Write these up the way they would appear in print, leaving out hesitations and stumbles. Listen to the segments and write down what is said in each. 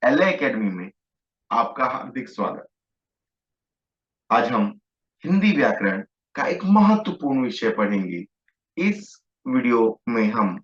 L academy में आपका हार्दिक स्वागत। आज हम हिंदी व्याकरण का एक महत्वपूर्ण विषय पढ़ेंगे। इस वीडियो में हम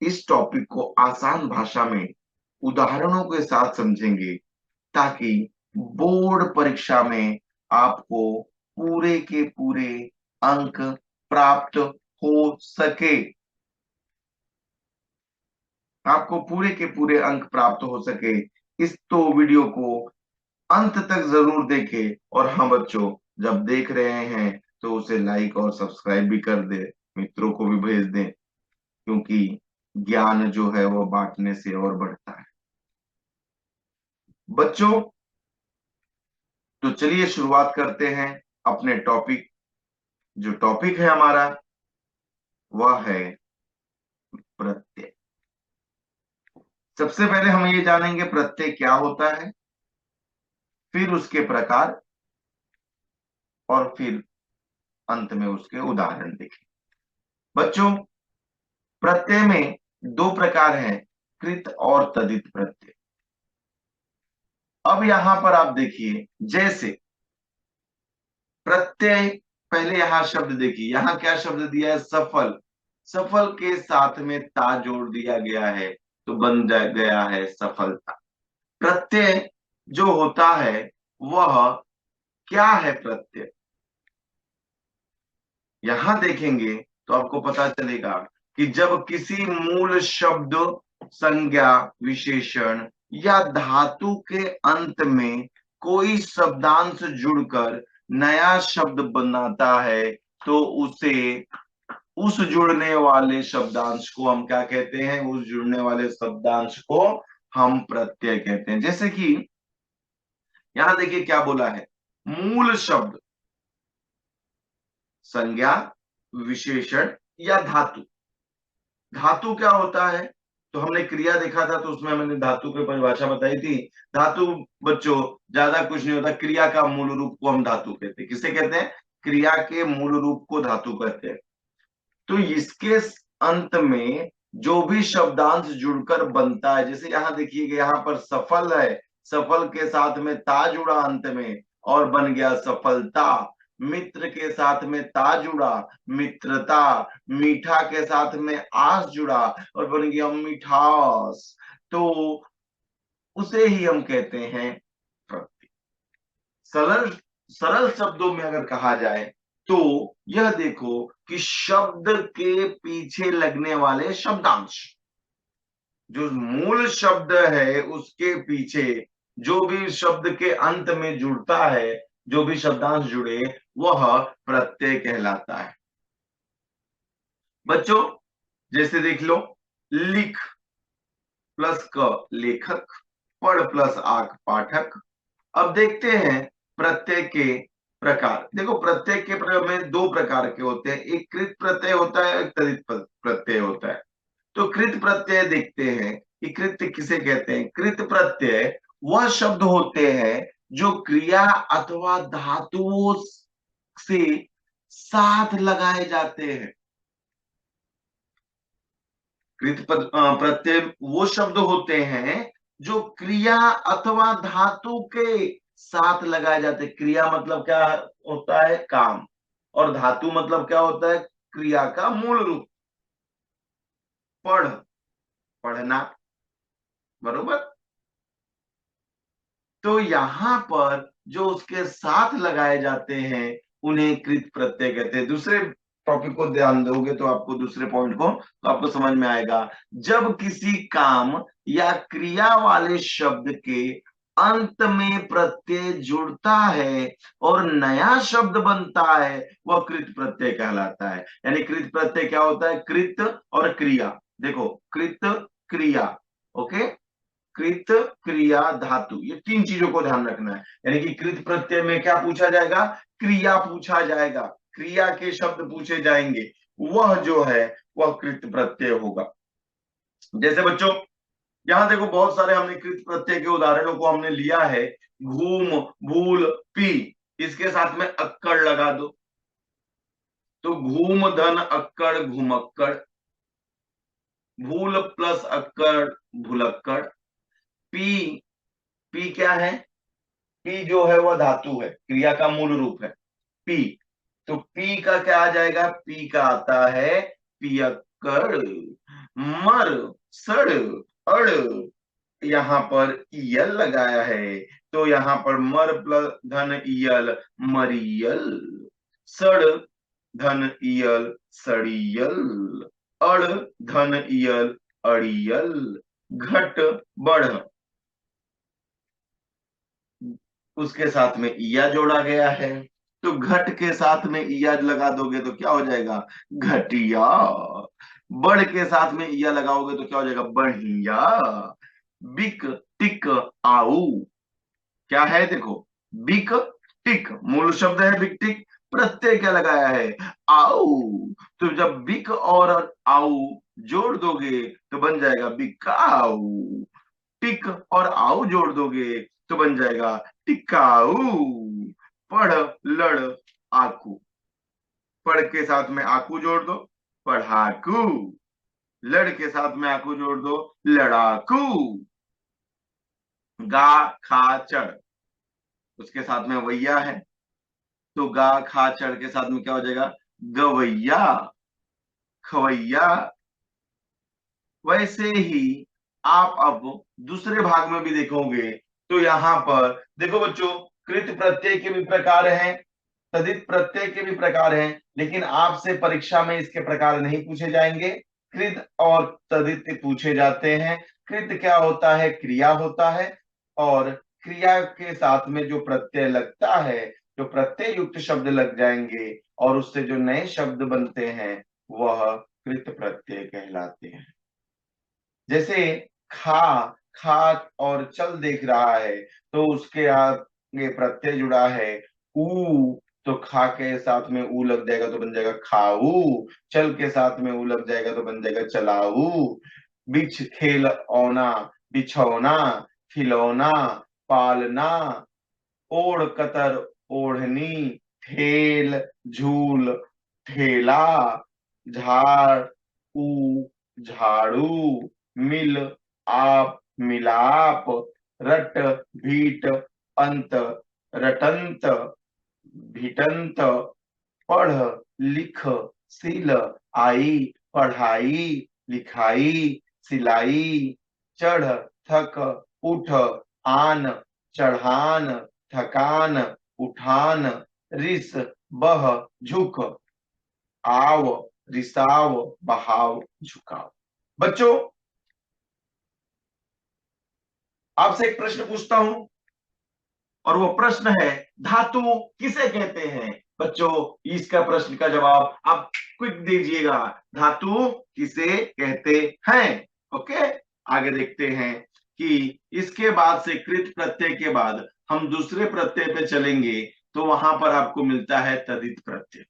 इस टॉपिक को आसान भाषा में उदाहरणों के साथ समझेंगे ताकि बोर्ड परीक्षा में आपको पूरे के पूरे अंक प्राप्त हो सके। आपको पूरे के पूरे अंक प्राप्त हो सके। इस तो वीडियो को अंत तक जरूर देखें। और हाँ बच्चों, जब देख रहे हैं तो उसे लाइक और सब्सक्राइब भी कर दे, मित्रों को भी भेज दें, क्योंकि ज्ञान जो है वो बांटने से और बढ़ता है। बच्चों, तो चलिए शुरुआत करते हैं अपने टॉपिक। जो टॉपिक है हमारा वह है प्रत्यय। सबसे पहले हम ये जानेंगे प्रत्यय क्या होता है, फिर उसके प्रकार, और फिर अंत में उसके उदाहरण देखें। बच्चों, प्रत्यय में दो प्रकार हैं, कृत और तदित प्रत्यय। अब यहां पर आप देखिए, जैसे प्रत्यय, पहले यहां शब्द देखिए, यहां क्या शब्द दिया है, सफल। सफल के साथ में ता जोड़ दिया गया है तो बन गया है सफलता। प्रत्यय जो होता है वह क्या है प्रत्यय, यहां देखेंगे तो आपको पता चलेगा कि जब किसी मूल शब्द, संज्ञा, विशेषण या धातु के अंत में कोई शब्दांश जुड़कर नया शब्द बनाता है तो उसे, उस जुड़ने वाले शब्दांश को हम क्या कहते हैं, उस जुड़ने वाले शब्दांश को हम प्रत्यय कहते हैं। जैसे कि यहां देखिए क्या बोला है, मूल शब्द, संज्ञा, विशेषण या धातु। धातु क्या होता है, तो हमने क्रिया देखा था तो उसमें मैंने धातु की परिभाषा बताई थी। धातु बच्चों ज्यादा कुछ नहीं होता, क्रिया का मूल रूप को हम धातु कहते हैं। किसे कहते हैं, क्रिया के मूल रूप को धातु कहते हैं। तो इसके अंत में जो भी शब्दांश जुड़कर बनता है, जैसे यहां देखिए यहाँ पर सफल है, सफल के साथ में ता जुड़ा अंत में और बन गया सफलता। मित्र के साथ में ता जुड़ा, मित्रता। मीठा के साथ में आस जुड़ा और बन गया मिठास। तो उसे ही हम कहते हैं प्रत्यय। सरल सरल शब्दों में अगर कहा जाए तो यह देखो कि शब्द के पीछे लगने वाले शब्दांश, जो मूल शब्द है उसके पीछे जो भी शब्द के अंत में जुड़ता है, जो भी शब्दांश जुड़े वह प्रत्यय कहलाता है। बच्चों जैसे देख लो, लिख प्लस क लेखक, पढ़ प्लस आक पाठक। अब देखते हैं प्रत्यय के प्रकार। देखो प्रत्यय के में दो प्रकार के होते हैं, एक कृत प्रत्यय होता है, एक तदित प्रत्यय होता है। तो कृत प्रत्यय देखते हैं कि कृत किसे कहते हैं। कृत प्रत्यय वह शब्द होते हैं जो क्रिया अथवा धातुओं से साथ लगाए जाते हैं। कृत प्रत्यय वो शब्द होते हैं जो क्रिया अथवा धातु के साथ लगाए जाते हैं। क्रिया मतलब क्या होता है, काम, और धातु मतलब क्या होता है, क्रिया का मूल रूप। पढ़, पढ़ना, बरोबर। तो यहां पर जो उसके साथ लगाए जाते हैं उन्हें कृत प्रत्यय कहते हैं। दूसरे टॉपिक को ध्यान दोगे तो आपको, दूसरे पॉइंट को तो आपको समझ में आएगा। जब किसी काम या क्रिया वाले शब्द के अंत में प्रत्यय जुड़ता है और नया शब्द बनता है वह कृत प्रत्यय कहलाता है। यानी कृत प्रत्यय क्या होता है, कृत और क्रिया। देखो कृत, क्रिया, ओके, कृत, क्रिया, धातु, ये तीन चीजों को ध्यान रखना है। यानी कि कृत प्रत्यय में क्या पूछा जाएगा, क्रिया पूछा जाएगा, क्रिया के शब्द पूछे जाएंगे, वह जो है वह कृत प्रत्यय होगा। जैसे बच्चों यहां देखो बहुत सारे हमने कृत प्रत्यय के उदाहरणों को हमने लिया है। घूम, भूल, पी, इसके साथ में अक्कड़ लगा दो तो घूम धन अक्कड़ घुमक्कड़। भूल प्लस अक्कड़ भुलक्कड़। पी पी क्या है? पी जो है वह धातु है, क्रिया का मूल रूप है पी। तो पी का क्या आ जाएगा? पी का आता है पियक्कड़, मर, सड़, अड़। यहाँ पर ईयल लगाया है, तो यहाँ पर मर प्लस धन ईयल मरियल, सड़ धन ईयल सड़ियल, अड़ धन ईयल अड़ियल, घट बढ़, उसके साथ में ईया जोड़ा गया है। तो घट के साथ में ईया लगा दोगे तो क्या हो जाएगा? घटिया। बढ़ के साथ में ईया लगाओगे तो क्या हो जाएगा? बढ़िया। बिक टिक आऊ क्या है? देखो, बिक टिक मूल शब्द है, बिक टिक प्रत्यय क्या लगाया है? आऊ। तो जब बिक और आऊ जोड़ दोगे तो बन जाएगा बिकाऊ। टिक और आऊ जोड़ दोगे तो बन जाएगा टिकाऊ। पढ़ लड़ आकू, पढ़ के साथ में आकू जोड़ दो पढ़ाकू, लड़ के साथ में आकू जोड़ दो लड़ाकू। गा खा चढ़, उसके साथ में वैया है, तो गा खा चढ़ के साथ में क्या हो जाएगा? गवैया, खवैया। वैसे ही आप अब दूसरे भाग में भी देखोगे तो यहाँ पर देखो बच्चों, कृत प्रत्यय के भी प्रकार हैं, तदित प्रत्यय के भी प्रकार हैं, लेकिन आपसे परीक्षा में इसके प्रकार नहीं पूछे जाएंगे। कृत और तदित पूछे जाते हैं। कृत क्या होता है? क्रिया होता है, और क्रिया के साथ में जो प्रत्यय लगता है, जो प्रत्यय युक्त शब्द लग जाएंगे और उससे जो नए शब्द बनते हैं वह कृत प्रत्यय कहलाते हैं। जैसे खा, खा और चल देख रहा है, तो उसके आगे प्रत्यय जुड़ा है ऊ, तो खा के साथ में ऊ लग जाएगा तो बन जाएगा खाऊ, चल के साथ में ऊ लग जाएगा तो बन जाएगा चलाऊ। बिछ खेल औना, बिछौना, खिलौना, पालना, ओढ़ कतर ओढ़नी, ठेल झूल ठेला, झाड़ ऊ झाड़ू, मिल आप मिलाप, रट भीट अंत रटंत भिटंत, पढ़ लिख सिल आई पढ़ाई लिखाई सिलाई, चढ़ थक उठ आन चढ़ान थकान उठान, रिस बह झुक आव रिसाव बहाव झुकाव। बच्चों, आपसे एक प्रश्न पूछता हूं, और वो प्रश्न है धातु किसे कहते हैं? बच्चों, इसका प्रश्न का जवाब आप क्विक दीजिएगा, धातु किसे कहते हैं? ओके, आगे देखते हैं कि इसके बाद से कृत प्रत्यय के बाद हम दूसरे प्रत्यय पे चलेंगे, तो वहां पर आपको मिलता है तदित प्रत्यय।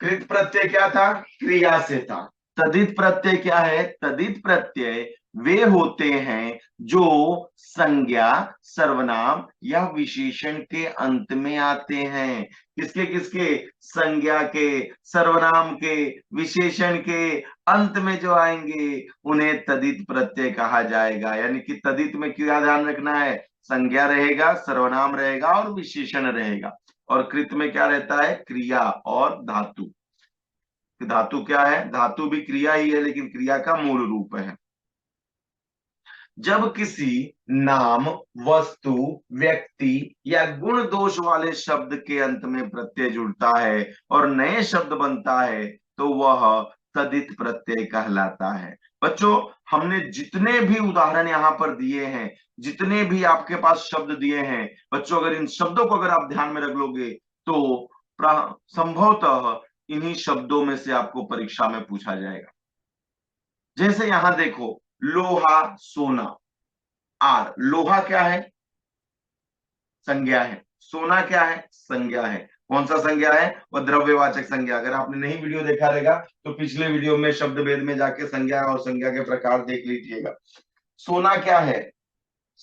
कृत प्रत्यय क्या था? क्रिया से था। तदित प्रत्यय क्या है? तदित प्रत्यय वे होते हैं जो संज्ञा, सर्वनाम या विशेषण के अंत में आते हैं। किसके किसके? संज्ञा के, सर्वनाम के, विशेषण के अंत में जो आएंगे उन्हें तदित प्रत्यय कहा जाएगा। यानी कि तदित में क्या ध्यान रखना है? संज्ञा रहेगा, सर्वनाम रहेगा और विशेषण रहेगा। और कृत में क्या रहता है? क्रिया और धातु। धातु क्या है? धातु भी क्रिया ही है, लेकिन क्रिया का मूल रूप है। जब किसी नाम, वस्तु, व्यक्ति या गुण दोष वाले शब्द के अंत में प्रत्यय जुड़ता है और नए शब्द बनता है, तो वह तदित प्रत्यय कहलाता है। बच्चों, हमने जितने भी उदाहरण यहाँ पर दिए हैं, जितने भी आपके पास शब्द दिए हैं, बच्चों अगर इन शब्दों को अगर आप ध्यान में रख लोगे तो संभवतः इन्हीं शब्दों में से आपको परीक्षा में पूछा जाएगा। जैसे यहां देखो, लोहा सोना, आर, लोहा क्या है? संज्ञा है। सोना क्या है? संज्ञा है। कौन सा संज्ञा है? वह द्रव्यवाचक संज्ञा। अगर आपने नहीं वीडियो देखा रहेगा तो पिछले वीडियो में शब्द भेद में जाके संज्ञा और संज्ञा के प्रकार देख लीजिएगा। सोना क्या है?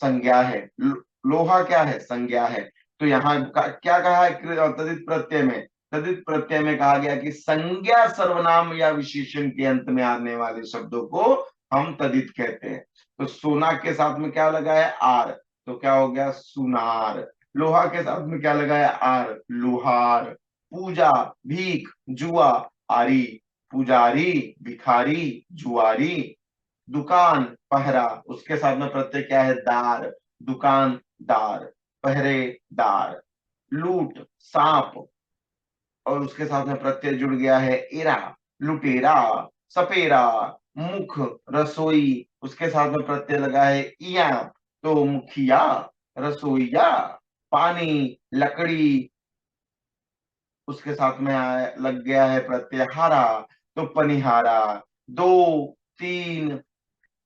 संज्ञा है। लोहा क्या है? संज्ञा है। तो यहाँ क्या कहा है तदित प्रत्यय में? तदित प्रत्यय में कहा गया कि संज्ञा, सर्वनाम या विशेषण के अंत में आने वाले शब्दों को हम तदित कहते हैं। तो सोना के साथ में क्या लगा है आर, तो क्या हो गया सुनार। लोहा के साथ में क्या लगा है आर, लुहार। पूजा, भीख, जुआ, आरी। पुजारी, भिखारी, जुआरी। दुकान, पहरा, उसके साथ में प्रत्यय क्या है दार, दुकानदार, पहरेदार। लूट, सांप, और उसके साथ में प्रत्यय जुड़ गया है एरा, लुटेरा, सपेरा। मुख, रसोई, उसके साथ में प्रत्यय लगा है इया, तो मुखिया, रसोईया। पानी, लकड़ी, उसके साथ में लग गया है प्रत्यय हारा, तो पनिहारा। दो, तीन,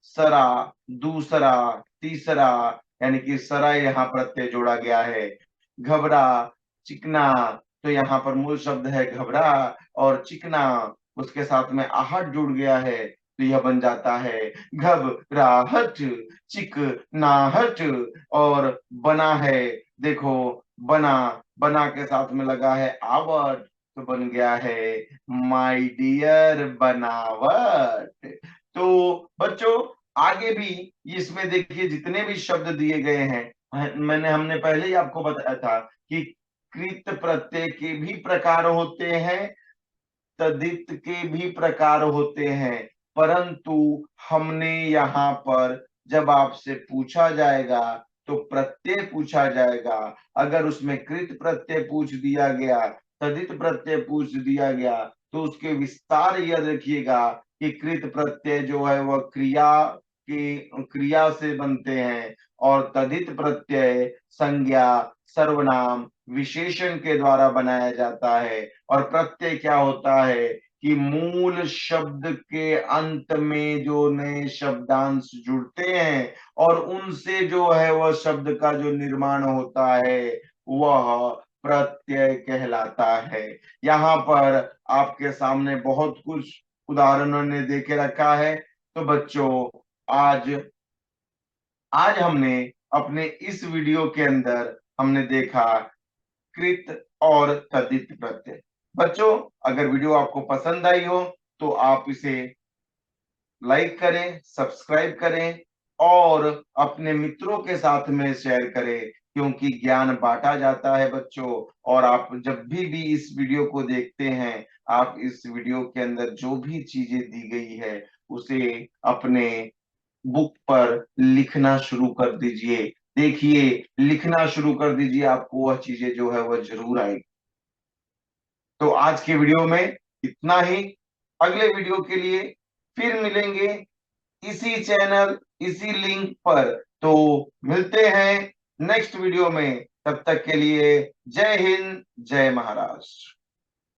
सरा, दूसरा, तीसरा, यानी कि सरा यहाँ प्रत्यय जोड़ा गया है। घबरा, चिकना, तो यहाँ पर मूल शब्द है घबरा, और चिकना, उसके साथ में आहट जुड़ गया है, तो यह बन जाता है घबराहट, चिकनाहट। और बना है, देखो बना, बना के साथ में लगा है आवट, तो बन गया है माय डियर बनावट। तो बच्चों आगे भी इसमें देखिए जितने भी शब्द दिए गए हैं, हमने पहले ही आपको बताया था कि कृत प्रत्यय के भी प्रकार होते हैं, तदित के भी प्रकार होते हैं, परंतु हमने यहाँ पर जब आपसे पूछा जाएगा तो प्रत्यय पूछा जाएगा। अगर उसमें कृत प्रत्यय पूछ दिया गया, तदित प्रत्यय पूछ दिया गया, तो उसके विस्तार याद रखिएगा कि कृत प्रत्यय जो है वह क्रिया से बनते हैं, और तदित प्रत्यय संज्ञा, सर्वनाम, विशेषण के द्वारा बनाया जाता है। और प्रत्यय क्या होता है कि मूल शब्द के अंत में जो नए शब्दांश जुड़ते हैं और उनसे जो है वह शब्द का जो निर्माण होता है वह प्रत्यय कहलाता है। यहाँ पर आपके सामने बहुत कुछ उदाहरणों ने देके रखा है। तो बच्चों आज आज हमने अपने इस वीडियो के अंदर हमने देखा कृत और तद्धित प्रत्यय। बच्चों अगर वीडियो आपको पसंद आई हो तो आप इसे लाइक करें, सब्सक्राइब करें और अपने मित्रों के साथ में शेयर करें, क्योंकि ज्ञान बांटा जाता है बच्चों। और आप जब भी इस वीडियो को देखते हैं, आप इस वीडियो के अंदर जो भी चीजें दी गई है उसे अपने बुक पर लिखना शुरू कर दीजिए। देखिए लिखना शुरू कर दीजिए, आपको वह चीजें जो है वह जरूर आएगी। तो आज के वीडियो में इतना ही। अगले वीडियो के लिए फिर मिलेंगे इसी चैनल, इसी लिंक पर। तो मिलते हैं नेक्स्ट वीडियो में, तब तक के लिए जय हिंद, जय महाराष्ट्र।